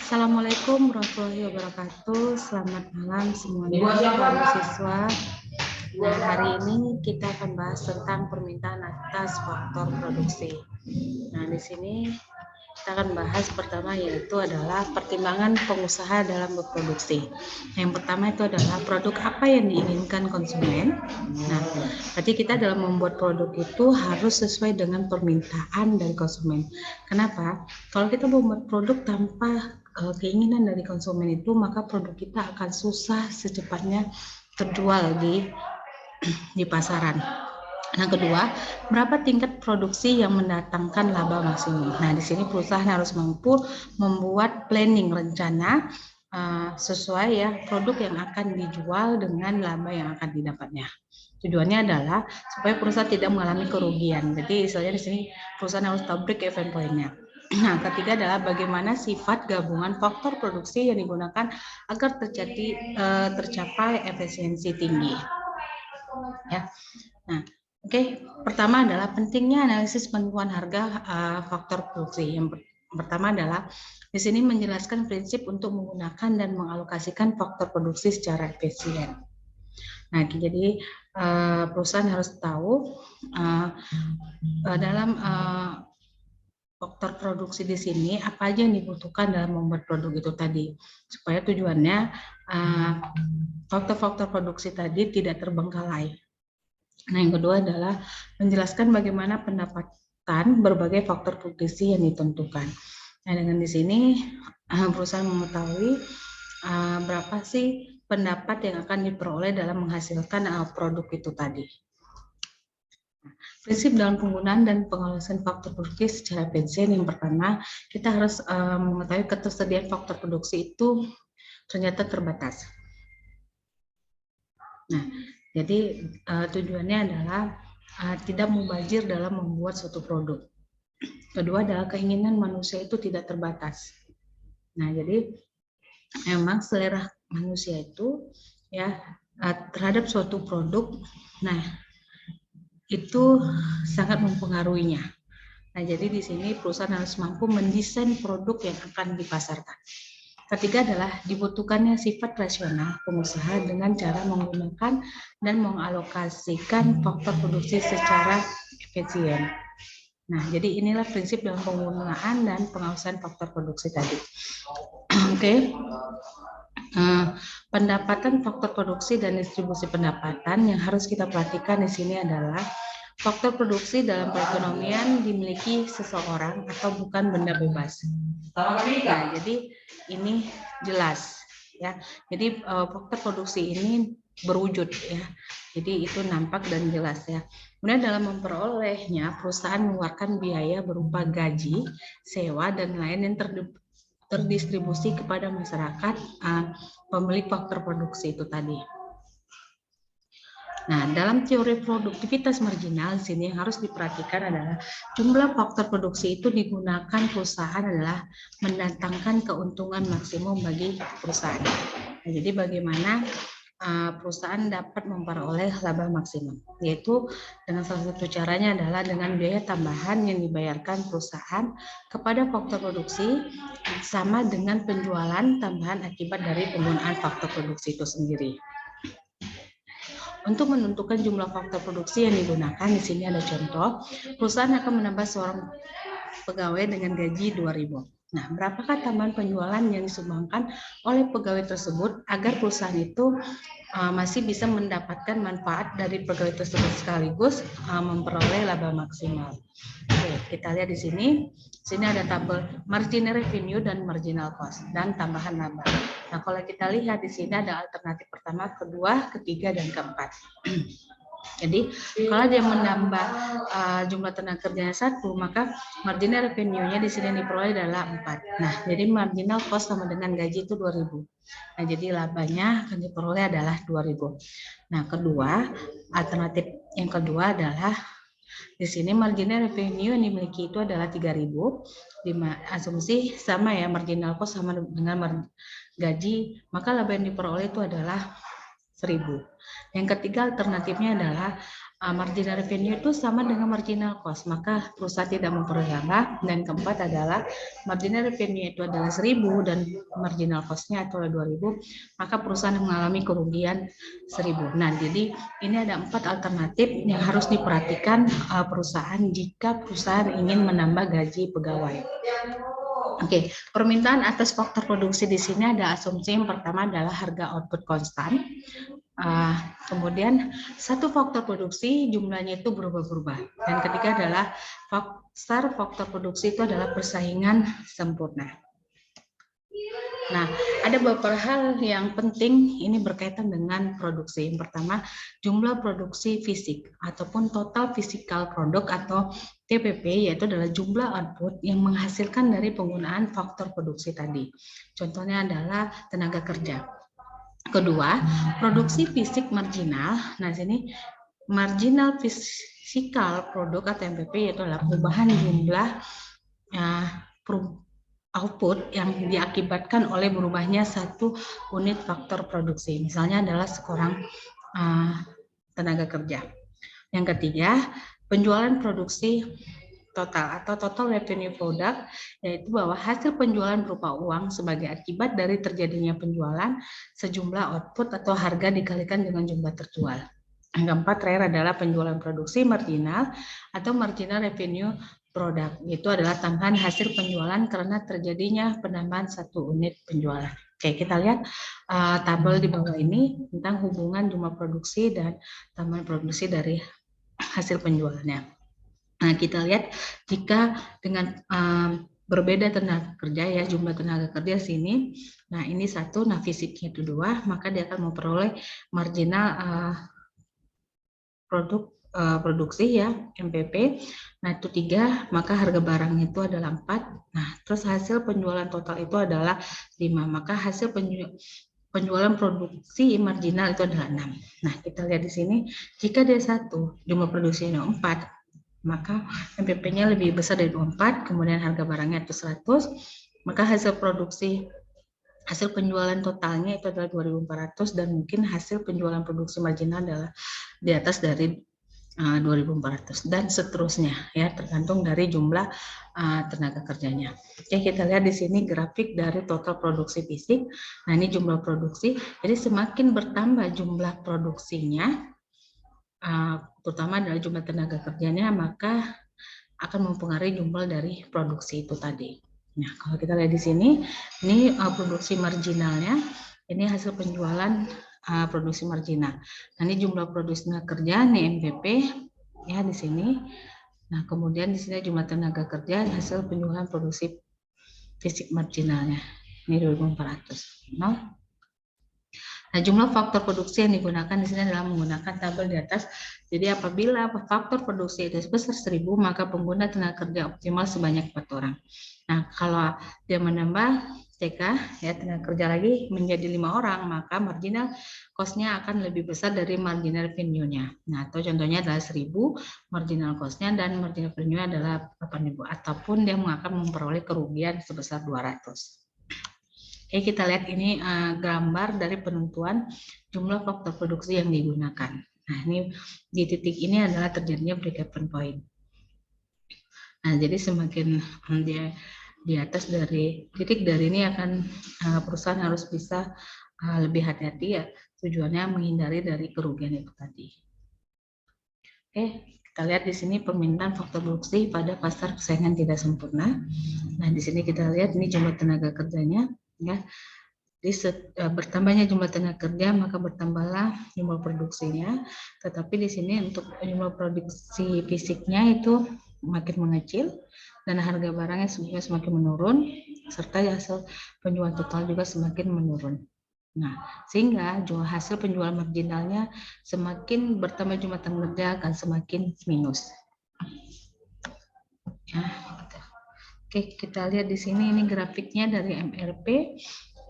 Assalamualaikum warahmatullahi wabarakatuh. Selamat malam semuanya para siswa. Nah, hari ini kita akan bahas tentang permintaan atas faktor produksi. Nah, di sini kita akan bahas pertama yaitu adalah pertimbangan pengusaha dalam berproduksi. Yang pertama itu adalah produk apa yang diinginkan konsumen. Nah, berarti kita dalam membuat produk itu harus sesuai dengan permintaan dari konsumen. Kenapa? Kalau kita membuat produk tanpa keinginan dari konsumen itu, maka produk kita akan susah secepatnya terjual di pasaran. Yang kedua, berapa tingkat produksi yang mendatangkan laba maksimum. Nah, di sini perusahaan harus mampu membuat planning rencana sesuai ya produk yang akan dijual dengan laba yang akan didapatnya. Tujuannya adalah supaya perusahaan tidak mengalami kerugian. Jadi, istilahnya di sini perusahaan harus tahu break even point-nya. Nah, ketiga adalah bagaimana sifat gabungan faktor produksi yang digunakan agar tercapai efisiensi tinggi. Ya. Nah, Oke, pertama adalah pentingnya analisis penentuan harga faktor produksi. Yang pertama adalah di sini menjelaskan prinsip untuk menggunakan dan mengalokasikan faktor produksi secara efisien. Nah, jadi perusahaan harus tahu dalam faktor produksi di sini apa aja yang dibutuhkan dalam membuat produk itu tadi, supaya tujuannya faktor-faktor produksi tadi tidak terbengkalai. Nah, yang kedua adalah menjelaskan bagaimana pendapatan berbagai faktor produksi yang ditentukan. Nah, dengan di sini perusahaan mengetahui berapa sih pendapat yang akan diperoleh dalam menghasilkan produk itu tadi. Prinsip dalam penggunaan dan pengawasan faktor produksi secara efisien. Yang pertama, kita harus mengetahui ketersediaan faktor produksi itu ternyata terbatas. Nah, jadi tujuannya adalah tidak mubazir dalam membuat suatu produk. Kedua adalah keinginan manusia itu tidak terbatas. Nah, jadi memang selera manusia itu ya terhadap suatu produk, nah itu sangat mempengaruhinya. Nah, jadi di sini perusahaan harus mampu mendesain produk yang akan dipasarkan. Ketiga adalah dibutuhkannya sifat rasional pengusaha dengan cara menggunakan dan mengalokasikan faktor produksi secara efisien. Nah, jadi inilah prinsip dalam penggunaan dan pengawasan faktor produksi tadi. Oke. Pendapatan faktor produksi dan distribusi pendapatan yang harus kita perhatikan di sini adalah faktor produksi dalam perekonomian dimiliki seseorang atau bukan benda bebas. Nah, jadi ini jelas ya. Jadi faktor produksi ini berwujud ya. Jadi itu nampak dan jelas ya. Kemudian dalam memperolehnya perusahaan mengeluarkan biaya berupa gaji, sewa dan lain yang terdistribusi kepada masyarakat pemilik faktor produksi itu tadi. Nah, dalam teori produktivitas marginal di sini yang harus diperhatikan adalah jumlah faktor produksi itu digunakan perusahaan adalah mendatangkan keuntungan maksimum bagi perusahaan. Nah, jadi bagaimana perusahaan dapat memperoleh laba maksimum, yaitu dengan salah satu caranya adalah dengan biaya tambahan yang dibayarkan perusahaan kepada faktor produksi sama dengan penjualan tambahan akibat dari penggunaan faktor produksi itu sendiri. Untuk menentukan jumlah faktor produksi yang digunakan, di sini ada contoh, perusahaan akan menambah seorang pegawai dengan gaji 2.000. Nah, berapakah tambahan penjualan yang disumbangkan oleh pegawai tersebut agar perusahaan itu masih bisa mendapatkan manfaat dari pegawai tersebut sekaligus memperoleh laba maksimal. Oke, kita lihat di sini. Sini ada tabel marginal revenue dan marginal cost dan tambahan laba. Nah, kalau kita lihat di sini ada alternatif pertama, kedua, ketiga, dan keempat. Jadi kalau dia menambah jumlah tenaga kerjanya 1, maka marginal revenue-nya di sini diperoleh adalah 4. Nah, jadi marginal cost sama dengan gaji itu 2.000. Nah, jadi labanya akan diperoleh adalah 2.000. Nah, alternatif yang kedua adalah di sini marginal revenue yang dimiliki itu adalah 3.000. Asumsi sama ya, marginal cost sama dengan gaji, maka laba yang diperoleh itu adalah 1.000. Yang ketiga alternatifnya adalah marginal revenue itu sama dengan marginal cost, maka perusahaan tidak memperoleh laba. Dan keempat adalah marginal revenue itu adalah 1.000 dan marginal cost-nya itu adalah 2.000, maka perusahaan mengalami kerugian 1.000. Nah, jadi ini ada 4 alternatif yang harus diperhatikan perusahaan jika perusahaan ingin menambah gaji pegawai. Oke, permintaan atas faktor produksi di sini ada asumsi yang pertama adalah harga output konstan. Kemudian satu faktor produksi jumlahnya itu berubah-ubah, dan ketiga adalah faktor produksi itu adalah persaingan sempurna. Nah, ada beberapa hal yang penting ini berkaitan dengan produksi. Yang pertama, jumlah produksi fisik ataupun total physical product atau TPP, yaitu adalah jumlah output yang menghasilkan dari penggunaan faktor produksi tadi. Contohnya adalah tenaga kerja. Kedua, produksi fisik marginal. Nah, sini marginal physical produk atau MPP yaitu adalah perubahan jumlah output yang diakibatkan oleh berubahnya satu unit faktor produksi. Misalnya adalah seorang tenaga kerja. Yang ketiga, penjualan produksi total atau total revenue product, yaitu bahwa hasil penjualan berupa uang sebagai akibat dari terjadinya penjualan sejumlah output atau harga dikalikan dengan jumlah terjual. Yang keempat terakhir adalah penjualan produksi marginal atau marginal revenue product, itu adalah tambahan hasil penjualan karena terjadinya penambahan satu unit penjualan. Oke, kita lihat tabel di bawah ini tentang hubungan jumlah produksi dan tambahan produksi dari hasil penjualannya. Nah, kita lihat jika dengan berbeda tenaga kerja ya, jumlah tenaga kerja sini, nah ini satu, nah fisiknya itu 2, maka dia akan memperoleh marginal produksi ya, MPP. Nah, itu 3, maka harga barangnya itu adalah 4. Nah, terus hasil penjualan total itu adalah 5, maka hasil penjualan produksi marginal itu adalah 6. Nah, kita lihat di sini, jika dia 1, jumlah produksinya 4, maka MPP-nya lebih besar dari 24, kemudian harga barangnya itu 100, maka hasil penjualan totalnya itu adalah 2.400, dan mungkin hasil penjualan produksi marginal adalah di atas dari 2.400 dan seterusnya ya, tergantung dari jumlah tenaga kerjanya. Oke, kita lihat di sini grafik dari total produksi fisik. Nah, ini jumlah produksi. Jadi semakin bertambah jumlah produksinya, terutama adalah jumlah tenaga kerjanya, maka akan mempengaruhi jumlah dari produksi itu tadi. Nah, kalau kita lihat di sini, ini produksi marginalnya, ini hasil penjualan produksi marginal. Nah, ini jumlah produksi tenaga kerja, ini MPP ya di sini. Nah, kemudian di sini jumlah tenaga kerja hasil penjualan produksi fisik marginalnya. Ini 2.400. Nah, jumlah faktor produksi yang digunakan di sini adalah menggunakan tabel di atas. Jadi apabila faktor produksi itu sebesar 1.000, maka pengguna tenaga kerja optimal sebanyak 4 orang. Nah, kalau dia menambah TK, ya tenaga kerja lagi menjadi 5 orang, maka marginal cost-nya akan lebih besar dari marginal revenue-nya. Nah, atau contohnya adalah 1.000 marginal cost-nya dan marginal revenue adalah 8.000, ataupun dia akan memperoleh kerugian sebesar 200. Oke, kita lihat ini gambar dari penentuan jumlah faktor produksi yang digunakan. Nah, ini di titik ini adalah terjadinya break-even point. Nah, jadi semakin dia di atas dari titik dari ini akan perusahaan harus bisa lebih hati-hati ya, tujuannya menghindari dari kerugian itu tadi. Oke, kita lihat di sini permintaan faktor produksi pada pasar persaingan tidak sempurna. Nah, di sini kita lihat ini jumlah tenaga kerjanya ya. Jadi bertambahnya jumlah tenaga kerja maka bertambahlah jumlah produksinya, tetapi di sini untuk jumlah produksi fisiknya itu makin mengecil dan harga barangnya juga semakin menurun, serta hasil penjualan total juga semakin menurun. Nah, sehingga hasil penjualan marginalnya semakin bertambah jumlah tenaga kerja akan semakin minus. Ya, gitu. Oke, kita lihat di sini ini grafiknya dari MRP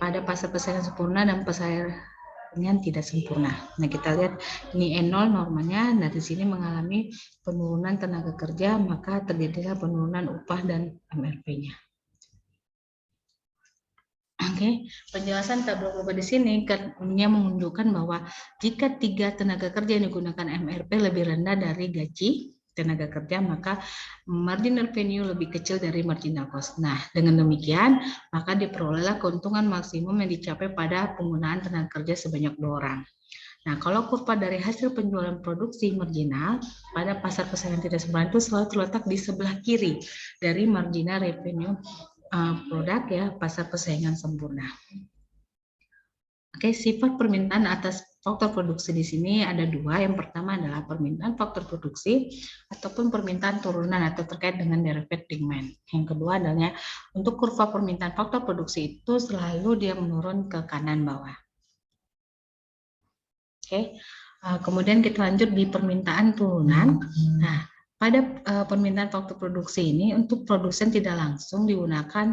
pada pasar persaingan sempurna dan persaingan tidak sempurna. Nah, kita lihat ini N0 normanya, dari sini mengalami penurunan tenaga kerja, maka terjadilah penurunan upah dan MRP-nya. Oke, penjelasan tabel perubahan di sini menunjukkan bahwa jika 3 tenaga kerja yang digunakan MRP lebih rendah dari gaji tenaga kerja, maka marginal revenue lebih kecil dari marginal cost. Nah, dengan demikian, maka diperolehlah keuntungan maksimum yang dicapai pada penggunaan tenaga kerja sebanyak 2 orang. Nah, kalau kurva dari hasil penjualan produksi marginal pada pasar persaingan tidak sempurna itu selalu terletak di sebelah kiri dari marginal revenue produk ya pasar persaingan sempurna. Oke, sifat permintaan atas faktor produksi di sini ada 2. Yang pertama adalah permintaan faktor produksi ataupun permintaan turunan atau terkait dengan derivative demand. Yang kedua adalah untuk kurva permintaan faktor produksi itu selalu dia menurun ke kanan bawah. Oke, kemudian kita lanjut di permintaan turunan. Nah, pada permintaan faktor produksi ini untuk produsen tidak langsung digunakan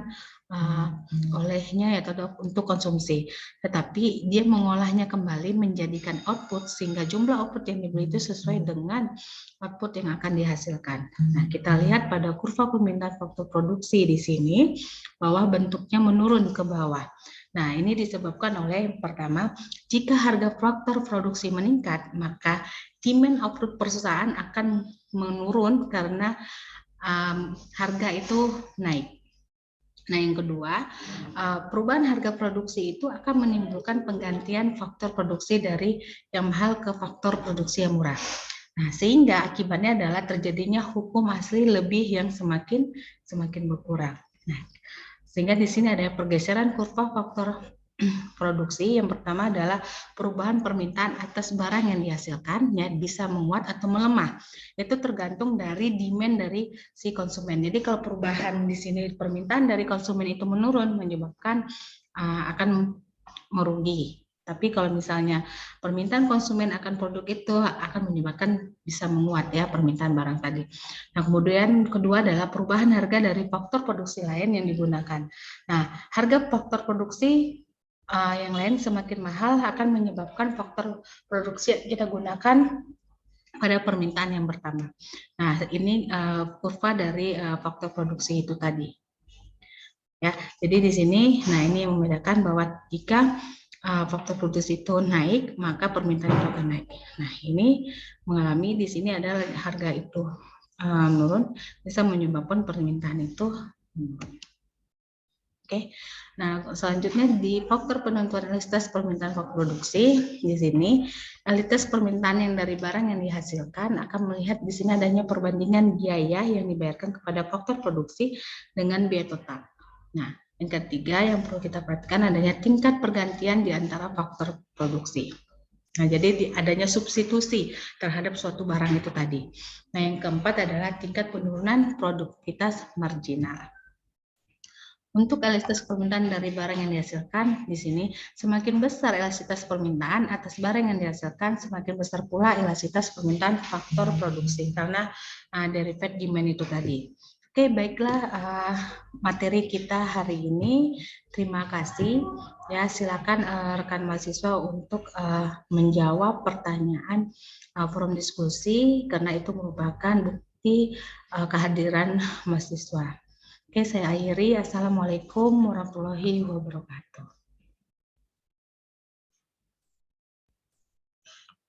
olehnya atau untuk konsumsi, tetapi dia mengolahnya kembali menjadikan output sehingga jumlah output yang dibeli itu sesuai dengan output yang akan dihasilkan. Nah, kita lihat pada kurva permintaan faktor produksi di sini bahwa bentuknya menurun ke bawah. Nah, ini disebabkan oleh pertama, jika harga faktor produksi meningkat, maka demand output perusahaan akan menurun karena harga itu naik. Nah, yang kedua, perubahan harga produksi itu akan menimbulkan penggantian faktor produksi dari yang mahal ke faktor produksi yang murah. Nah, sehingga akibatnya adalah terjadinya hukum asli lebih yang semakin berkurang. Nah, sehingga di sini ada pergeseran kurva faktor produksi. Yang pertama adalah perubahan permintaan atas barang yang dihasilkan, ya bisa menguat atau melemah. Itu tergantung dari demand dari si konsumen. Jadi kalau perubahan di sini permintaan dari konsumen itu menurun, menyebabkan akan merugi. Tapi kalau misalnya permintaan konsumen akan produk itu akan menyebabkan bisa menguat ya permintaan barang tadi. Nah, kemudian kedua adalah perubahan harga dari faktor produksi lain yang digunakan. Nah, harga faktor produksi yang lain semakin mahal akan menyebabkan faktor produksi yang kita gunakan pada permintaan yang bertambah. Nah, ini kurva dari faktor produksi itu tadi. Ya, jadi di sini, nah ini yang membedakan bahwa jika faktor produksi itu naik, maka permintaan itu akan naik. Nah, ini mengalami di sini adalah harga itu menurun, bisa menyebabkan permintaan itu menurun. Oke, nah selanjutnya di faktor penentuan elastisitas permintaan faktor produksi di sini elastisitas permintaan yang dari barang yang dihasilkan akan melihat di sini adanya perbandingan biaya yang dibayarkan kepada faktor produksi dengan biaya total. Nah, yang ketiga yang perlu kita perhatikan adanya tingkat pergantian di antara faktor produksi. Nah, jadi adanya substitusi terhadap suatu barang itu tadi. Nah, yang keempat adalah tingkat penurunan produktivitas marginal. Untuk elastisitas permintaan dari barang yang dihasilkan di sini, semakin besar elastisitas permintaan atas barang yang dihasilkan, semakin besar pula elastisitas permintaan faktor produksi karena derivative demand itu tadi. Oke, baiklah materi kita hari ini. Terima kasih. Ya, silakan rekan mahasiswa untuk menjawab pertanyaan forum diskusi karena itu merupakan bukti kehadiran mahasiswa. Oke, saya akhiri. Assalamualaikum warahmatullahi wabarakatuh.